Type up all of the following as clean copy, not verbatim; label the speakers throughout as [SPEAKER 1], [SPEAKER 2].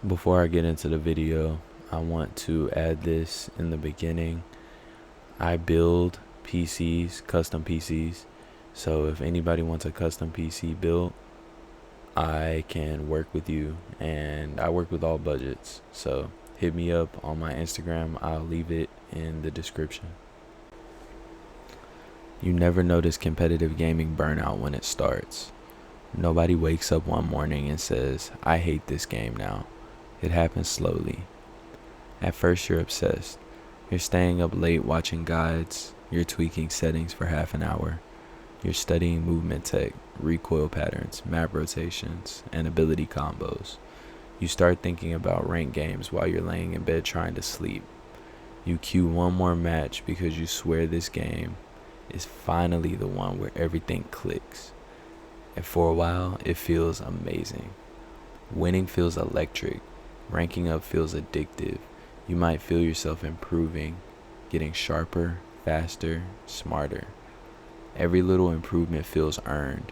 [SPEAKER 1] Before I get into the video, I want to add this in the beginning. I build PCs, custom PCs. So if anybody wants a custom PC built, I can work with you, and I work with all budgets. So hit me up on my Instagram. I'll leave it in the description. You never notice competitive gaming burnout when it starts. Nobody wakes up one morning and says, I hate this game now. It happens slowly. At first you're obsessed. You're staying up late watching guides. You're tweaking settings for half an hour. You're studying movement tech, recoil patterns, map rotations, and ability combos. You start thinking about ranked games while you're laying in bed trying to sleep. You queue one more match because you swear this game is finally the one where everything clicks. And for a while, it feels amazing. Winning feels electric. Ranking up feels addictive. You might feel yourself improving, getting sharper, faster, smarter. Every little improvement feels earned.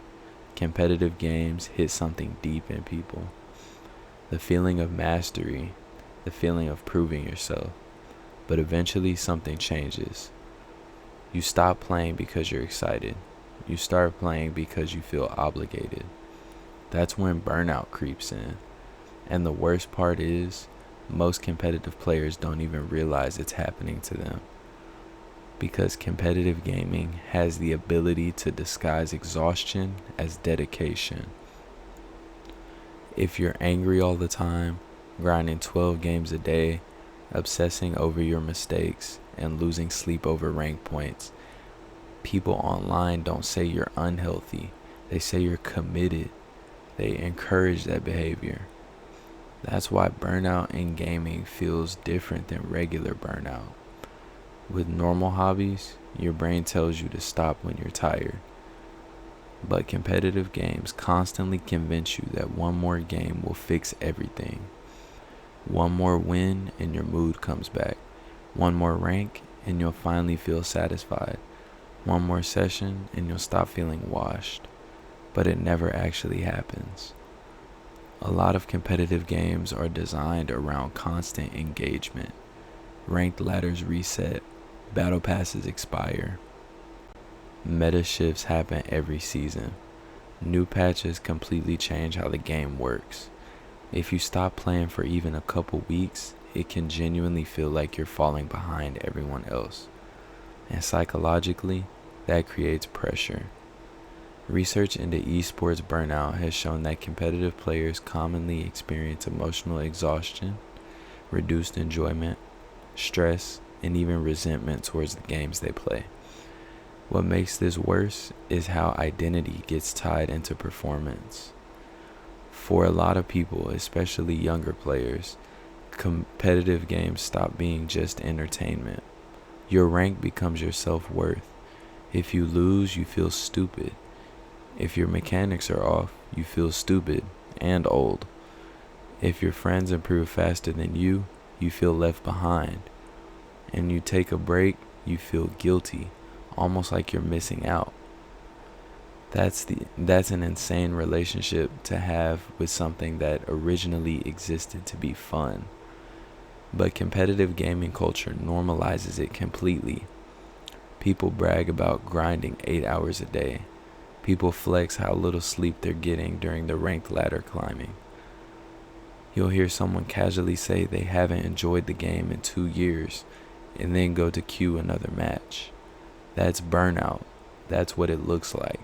[SPEAKER 1] Competitive games hit something deep in people. The feeling of mastery, the feeling of proving yourself. But eventually something changes. You stop playing because you're excited. You start playing because you feel obligated. That's when burnout creeps in. And the worst part is, most competitive players don't even realize it's happening to them. Because competitive gaming has the ability to disguise exhaustion as dedication. If you're angry all the time, grinding 12 games a day, obsessing over your mistakes, and losing sleep over rank points, people online don't say you're unhealthy. They say you're committed. They encourage that behavior. That's why burnout in gaming feels different than regular burnout. With normal hobbies, your brain tells you to stop when you're tired. But competitive games constantly convince you that one more game will fix everything. One more win and your mood comes back. One more rank and you'll finally feel satisfied. One more session and you'll stop feeling washed. But it never actually happens. A lot of competitive games are designed around constant engagement. Ranked ladders reset. Battle passes expire. Meta shifts happen every season. New patches completely change how the game works. If you stop playing for even a couple weeks, it can genuinely feel like you're falling behind everyone else. And psychologically, that creates pressure. Research into esports burnout has shown that competitive players commonly experience emotional exhaustion, reduced enjoyment, stress, and even resentment towards the games they play. What makes this worse is how identity gets tied into performance. For a lot of people, especially younger players, competitive games stop being just entertainment. Your rank becomes your self-worth. If you lose, you feel stupid. If your mechanics are off, you feel stupid and old. If your friends improve faster than you, you feel left behind. And you take a break, you feel guilty, almost like you're missing out. That's an insane relationship to have with something that originally existed to be fun. But competitive gaming culture normalizes it completely. People brag about grinding 8 hours a day. People flex how little sleep they're getting during the ranked ladder climbing. You'll hear someone casually say they haven't enjoyed the game in 2 years and then go to queue another match. That's burnout. That's what it looks like.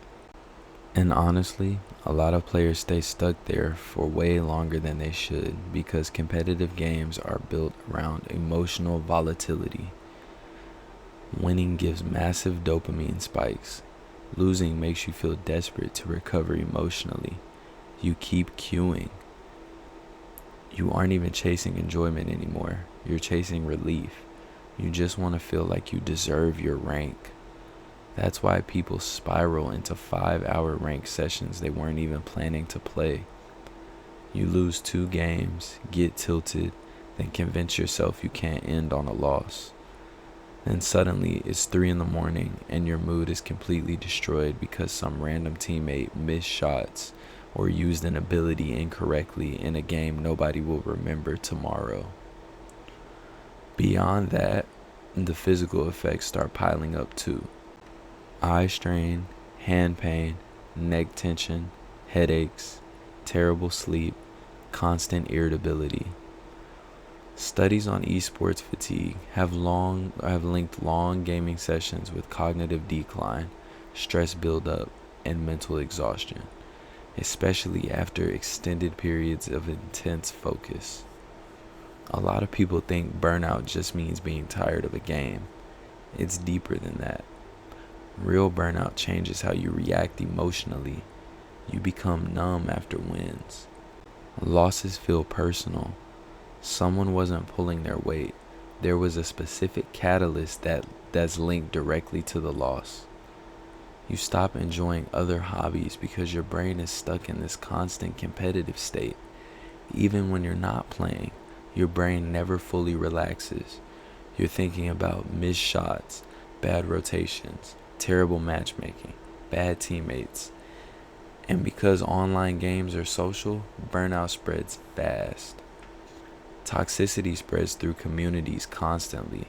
[SPEAKER 1] And honestly, a lot of players stay stuck there for way longer than they should because competitive games are built around emotional volatility. Winning gives massive dopamine spikes. Losing makes you feel desperate to recover emotionally. You keep queuing. You aren't even chasing enjoyment anymore. You're chasing relief. You just want to feel like you deserve your rank. That's why people spiral into 5-hour ranked sessions they weren't even planning to play. You lose 2 games, get tilted, then convince yourself you can't end on a loss. Then suddenly it's 3 in the morning and your mood is completely destroyed because some random teammate missed shots or used an ability incorrectly in a game nobody will remember tomorrow. Beyond that, the physical effects start piling up too. Eye strain, hand pain, neck tension, headaches, terrible sleep, constant irritability. Studies on esports fatigue have linked long gaming sessions with cognitive decline, stress buildup, and mental exhaustion, especially after extended periods of intense focus. A lot of people think burnout just means being tired of a game. It's deeper than that. Real burnout changes how you react emotionally. You become numb after wins. Losses feel personal. Someone wasn't pulling their weight. There was a specific catalyst that's linked directly to the loss. You stop enjoying other hobbies because your brain is stuck in this constant competitive state. Even when you're not playing, your brain never fully relaxes. You're thinking about missed shots, bad rotations, terrible matchmaking, bad teammates. And because online games are social, burnout spreads fast. Toxicity spreads through communities constantly.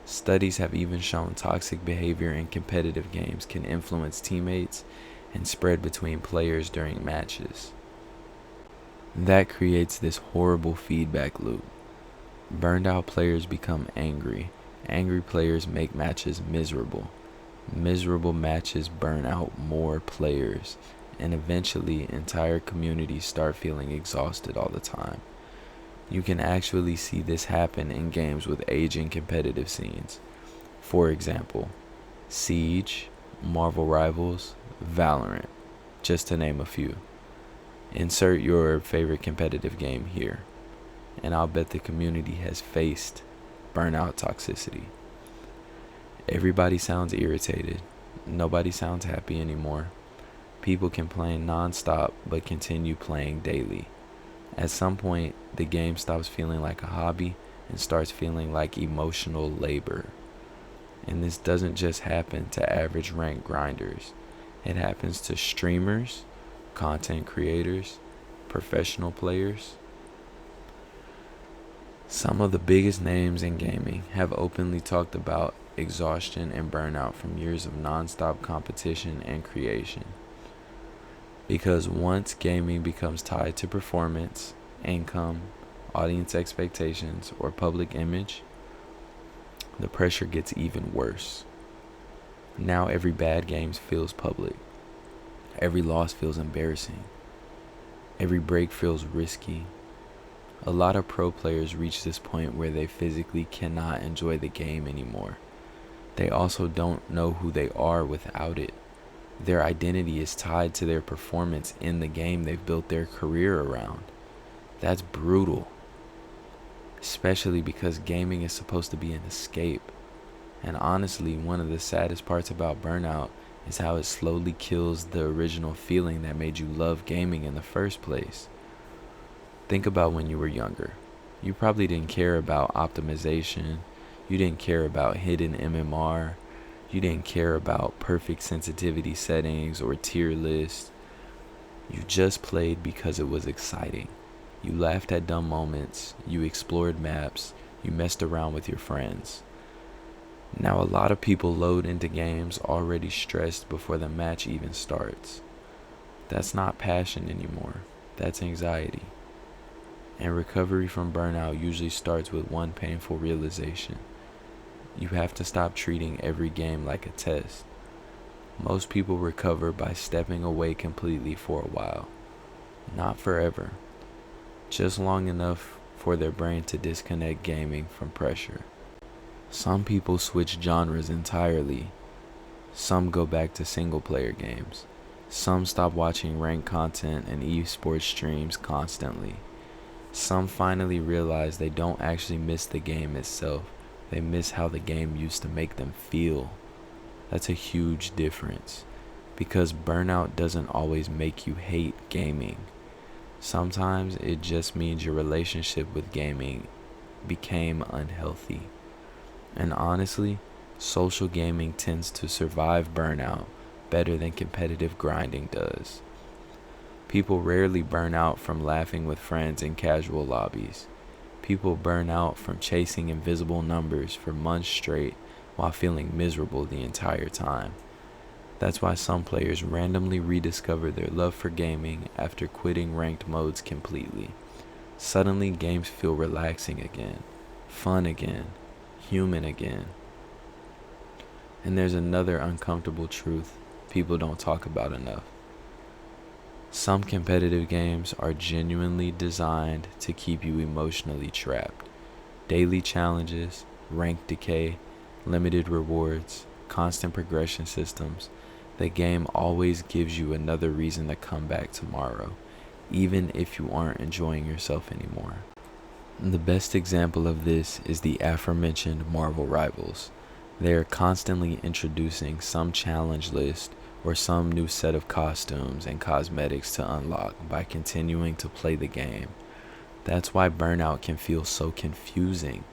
[SPEAKER 1] Studies have even shown toxic behavior in competitive games can influence teammates and spread between players during matches. That creates this horrible feedback loop. Burned out players become angry. Angry players make matches miserable. Miserable matches burn out more players, and eventually entire communities start feeling exhausted all the time. You can actually see this happen in games with aging competitive scenes. For example, Siege, Marvel Rivals, Valorant, just to name a few. Insert your favorite competitive game here, and I'll bet the community has faced burnout toxicity. Everybody sounds irritated. Nobody sounds happy anymore. People complain nonstop but continue playing daily. At some point, the game stops feeling like a hobby and starts feeling like emotional labor. And this doesn't just happen to average rank grinders. It happens to streamers, content creators, professional players. Some of the biggest names in gaming have openly talked about exhaustion and burnout from years of nonstop competition and creation. Because once gaming becomes tied to performance, income, audience expectations, or public image, the pressure gets even worse. Now every bad game feels public. Every loss feels embarrassing. Every break feels risky. A lot of pro players reach this point where they physically cannot enjoy the game anymore. They also don't know who they are without it. Their identity is tied to their performance in the game they've built their career around. That's brutal. Especially because gaming is supposed to be an escape. And honestly, one of the saddest parts about burnout is how it slowly kills the original feeling that made you love gaming in the first place. Think about when you were younger. You probably didn't care about optimization. You didn't care about hidden MMR. You didn't care about perfect sensitivity settings or tier lists. You just played because it was exciting. You laughed at dumb moments. You explored maps. You messed around with your friends. Now a lot of people load into games already stressed before the match even starts. That's not passion anymore. That's anxiety. And recovery from burnout usually starts with one painful realization. You have to stop treating every game like a test. Most people recover by stepping away completely for a while. Not forever. Just long enough for their brain to disconnect gaming from pressure. Some people switch genres entirely. Some go back to single player games. Some stop watching ranked content and esports streams constantly. Some finally realize they don't actually miss the game itself. They miss how the game used to make them feel. That's a huge difference, because burnout doesn't always make you hate gaming. Sometimes it just means your relationship with gaming became unhealthy. And honestly, social gaming tends to survive burnout better than competitive grinding does. People rarely burn out from laughing with friends in casual lobbies. People burn out from chasing invisible numbers for months straight while feeling miserable the entire time. That's why some players randomly rediscover their love for gaming after quitting ranked modes completely. Suddenly, games feel relaxing again, fun again, human again. And there's another uncomfortable truth people don't talk about enough. Some competitive games are genuinely designed to keep you emotionally trapped. Daily challenges, rank decay, limited rewards, constant progression systems. The game always gives you another reason to come back tomorrow, even if you aren't enjoying yourself anymore. The best example of this is the aforementioned Marvel Rivals. They are constantly introducing some challenge list or some new set of costumes and cosmetics to unlock by continuing to play the game. That's why Burnout can feel so confusing.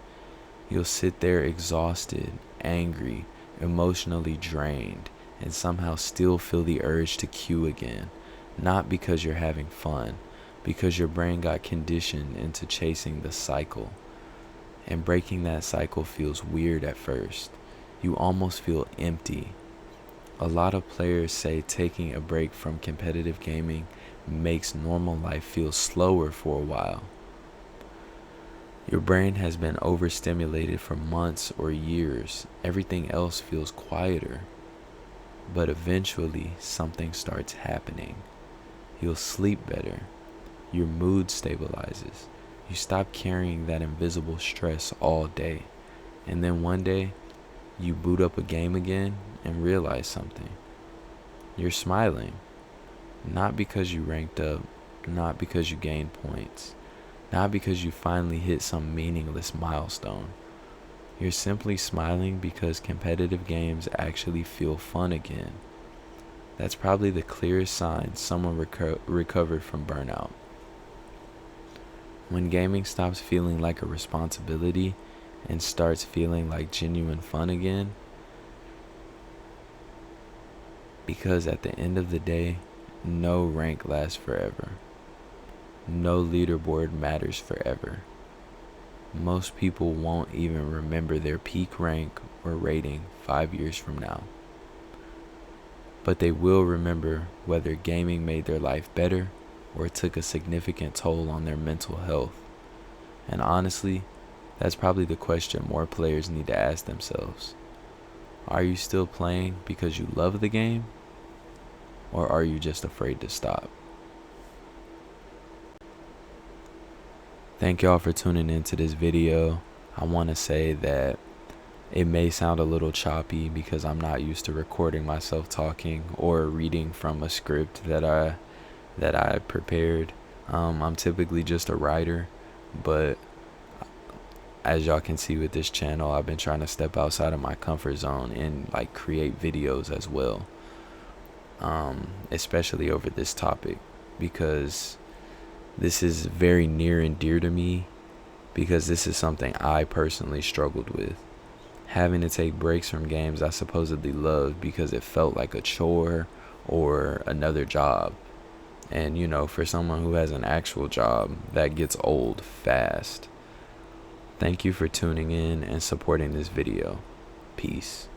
[SPEAKER 1] You'll sit there exhausted, angry, emotionally drained, and somehow still feel the urge to queue again. Not because you're having fun, because your brain got conditioned into chasing the cycle. And breaking that cycle feels weird at first. You almost feel empty. A lot of players say taking a break from competitive gaming makes normal life feel slower for a while. Your brain has been overstimulated for months or years. Everything else feels quieter. But eventually, something starts happening. You'll sleep better. Your mood stabilizes. You stop carrying that invisible stress all day. And then one day, you boot up a game again and realize something. You're smiling. Not because you ranked up, not because you gained points, not because you finally hit some meaningless milestone. You're simply smiling because competitive games actually feel fun again. That's probably the clearest sign someone recovered from burnout. When gaming stops feeling like a responsibility and starts feeling like genuine fun again. Because at the end of the day, no rank lasts forever. No leaderboard matters forever. Most people won't even remember their peak rank or rating 5 years from now. But they will remember whether gaming made their life better or took a significant toll on their mental health. And honestly, that's probably the question more players need to ask themselves. Are you still playing because you love the game? Or are you just afraid to stop? Thank y'all for tuning into this video. I want to say that it may sound a little choppy because I'm not used to recording myself talking or reading from a script that I prepared. I'm typically just a writer, but as y'all can see with this channel, I've been trying to step outside of my comfort zone and like create videos as well, especially over this topic, because this is very near and dear to me, because this is something I personally struggled with. Having to take breaks from games I supposedly loved because it felt like a chore or another job. And you know, for someone who has an actual job, that gets old fast. Thank you for tuning in and supporting this video. Peace.